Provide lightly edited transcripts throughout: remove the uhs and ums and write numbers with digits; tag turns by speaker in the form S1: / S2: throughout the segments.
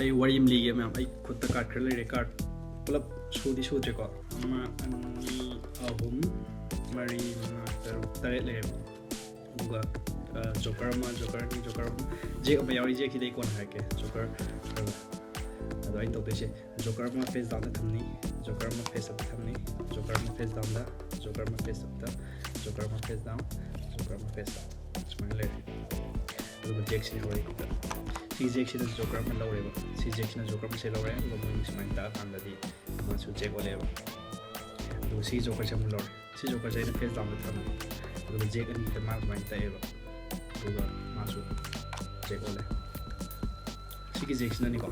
S1: ꯑꯩ ꯋꯥꯔꯤ ꯑꯃ ꯂꯤꯒꯦ ꯃꯌꯥꯝ ꯑꯩ ꯈꯨꯠꯇ ꯀꯥꯔꯠ ꯈꯔ ꯂꯩꯔꯦ ꯀꯥꯔꯠ ꯄꯨꯂꯞ ꯁꯨꯗ꯭ꯔꯦꯀꯣ 1 2 3 4 5 6 7 ꯂꯩꯔꯦꯕ ꯑꯗꯨꯒ ꯖꯣꯀꯔ ꯑꯃ ꯖꯣꯀꯔ ꯑꯅꯤ ꯖꯣꯀꯔ ꯑꯍꯨꯝ ꯖꯦꯛ ꯑꯃ ꯌꯥꯎꯔꯤ ꯖꯦꯛꯁꯤꯗ ꯑꯩ ꯀꯣꯟꯅ ꯍꯥꯏꯔꯛꯀꯦ ꯖꯣꯀꯔ ꯑꯗꯣ ꯑꯩꯅ ꯇꯧꯗꯣꯏꯁꯦ ꯖꯣꯀꯔ ꯑꯃ ꯐꯦꯁ ꯗꯥꯎꯟꯗ ꯊꯝꯅꯤ ꯖꯣꯀꯔ ꯑꯃ ꯐꯦꯁ ꯑꯞꯇ ꯊꯝꯅꯤ ꯖꯣꯀꯔ ꯑꯃ ꯐꯦꯁ ꯗꯥꯎꯟꯗ ꯖꯣꯀꯔ ꯑꯃ ꯐꯦꯁ ꯑꯞꯇ ꯖꯣꯀꯔ ꯑꯃ ꯐꯦꯁ ꯗꯥꯎꯟ ꯖꯣꯀꯔ ꯑꯃ ꯐꯦꯁ ꯑꯞ ꯁꯨꯃꯥꯏꯅ ꯂꯩꯔꯦ ꯑꯗꯨꯒ ꯖꯦꯛꯁꯤ ꯍꯧꯔꯦ ꯁꯤ ꯖꯦꯛꯁꯤꯗ ꯖꯣꯀꯔ ꯑꯃ ꯂꯧꯔꯦꯕ ꯁꯤ ꯖꯦꯛꯁꯤꯅ ꯖꯣꯀꯔ ꯑꯃꯁꯦ ꯂꯧꯔꯦ ꯑꯗꯨꯒ ꯃꯣꯏ ꯁꯨꯃꯥꯏꯅ ꯇꯥꯛꯑꯀꯥꯟꯗꯗꯤ ꯃꯥꯁꯨ ꯖꯦꯛ ꯑꯣꯜꯂꯦꯕ ꯑꯗꯨꯒ ꯁꯤ ꯖꯣꯀꯔꯁꯦ ꯑꯃꯨꯛ ꯂꯧꯔꯦ ꯁꯤ ꯖꯣꯀꯔꯁꯦ ꯑꯩꯅ ꯐꯦꯁ ꯗꯥꯎꯟꯗ ꯊꯝꯃꯦ ꯑꯗꯨꯒ ꯖꯦꯛ ꯑꯅꯤꯗ ꯃꯥ ꯁꯨꯃꯥꯏꯅ ꯇꯛꯑꯦꯕ ꯑꯗꯨꯒ ꯃꯥꯁꯨ ꯖꯦꯛ ꯑꯣꯜꯂꯦ ꯁꯤꯒꯤ ꯖꯦꯛꯁꯤꯅꯅꯤꯀꯣ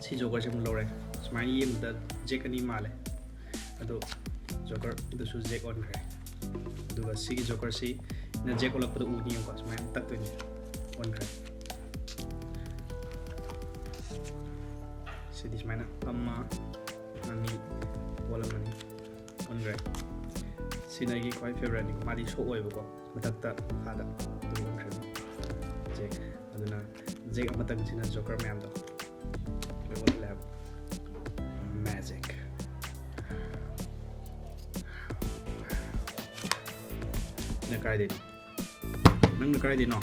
S1: ꯁꯤ ꯖꯣꯀꯔꯁꯦ ꯑꯃꯨꯛ ꯂꯧꯔꯦ ꯁꯨꯃꯥꯏꯅ ꯌꯦꯡꯕꯗ ꯖꯦꯛ ꯑꯅꯤ ꯃꯥꯜꯂꯦ ꯑꯗꯣ ꯖꯣꯀꯔꯗꯨꯁꯨ ꯖꯦꯛ ꯑꯣꯟꯈ꯭ꯔꯦ ꯑꯗꯨꯒ ꯁꯤꯒꯤ ꯖꯣꯀꯔꯁꯤꯅ ꯖꯦꯛ ꯑꯣꯜꯂꯛꯄꯗ ꯎꯅꯤꯕꯀꯣ ꯁꯨꯃꯥꯏꯅ ꯇꯛꯇꯣꯏꯅꯤ ꯑꯣꯟꯈ꯭ꯔꯦ ꯁꯤꯗꯤ ꯁꯨꯃꯥꯏꯅ ꯑꯃ ꯑꯅꯤ ꯑꯣꯜꯂꯝꯃꯅꯤ ꯑꯣꯟꯈ꯭ꯔꯦ ꯁꯤꯅ ꯑꯩꯒꯤ ꯈ꯭ꯋꯥꯏ ꯐꯦꯚꯣꯔꯥꯏꯠꯅꯤꯀꯣ ꯃꯥꯗꯤ ꯁꯣꯛ ꯑꯣꯏꯕꯀꯣ ꯃꯊꯛꯇ ꯃꯈꯥꯗ ꯑꯗꯨ ꯑꯣꯟꯈ꯭ꯔꯦ ꯖꯦꯛ ꯑꯗꯨꯅ ꯖꯦꯛ ꯑꯃꯇꯪꯁꯤꯅ ꯖꯣꯀꯔ ꯃꯌꯥꯝꯗꯣ ꯂꯣꯏ ꯑꯣꯜꯍꯜꯂꯦ ꯍꯥꯏꯕ ꯃꯦꯖꯤꯛ ꯅꯪꯅ ꯀꯥꯏꯗꯩꯅꯣ